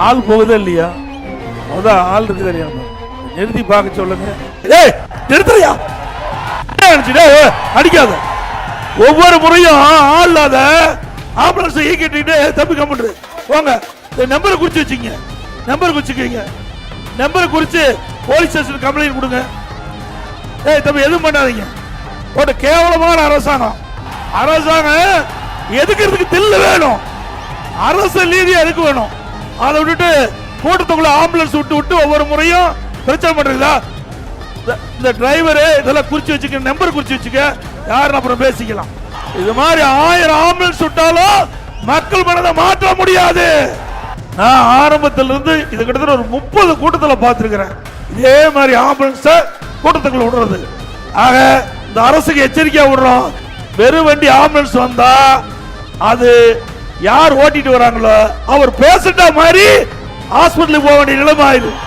ஆள் போகுதா இல்லையா? அதான் ஆள் இருக்குது இல்லையா? நிறுத்தி பார்க்க சொல்லுங்க. ஏய் நிறுத்துறியா? அடிக்காத. ஒவ்வொரு முறையும் ஆள் இல்லாத ஆம்புலன்ஸ் இயக்கிட்டு தப்பி கம்பிட்டு போங்க. நம்பரை குறிச்சு வச்சுங்க. நம்பர் குறிச்சுக்கீங்க. நம்பரை குறிச்சு போலீஸ் ஸ்டேஷன் கம்ப்ளைண்ட் கொடுங்க. ஏய் தம்பி எதுவும் பண்ணாதீங்க. ஒரு கேவலமான அரசாங்கம். அரசாங்கம் எதுக்கிறதுக்கு தில்லு வேணும். அரசு நீதி எதுக்கு வேணும்? அதை விட்டுட்டு கூட்டத்துக்குள்ள ஆம்புலன்ஸ் விட்டு விட்டு ஒவ்வொரு முறையும் பிரச்சனை பண்றீங்களா? இந்த டிரைவரு இதெல்லாம் குறிச்சு வச்சுக்க. நம்பர் குறிச்சு வச்சுக்க. யாருன்னு அப்புறம் பேசிக்கலாம். இது மாதிரி 1000 ஆம்புலன்ஸ் விட்டாலும் மக்கள் மனதை மாற்ற முடியாது. நான் ஆரம்பத்துல இருந்து இது கிட்டத்தட்ட ஒரு 30 கூட்டத்தில் பார்த்திருக்கிறேன். இதே மாதிரி ஆம்புலன்ஸ் கூட்டத்துக்குள்ள விடுறது. ஆக இந்த அரசுக்கு எச்சரிக்கையா விடுறோம். வெறும் வண்டி ஆம்புலன்ஸ் வந்தா அது யார் ஓட்டிட்டு வராங்களோ அவர் பேசிட்ட மாதிரி ஹாஸ்பிட்டலுக்கு போக வேண்டிய நிலைமை ஆயிடும்.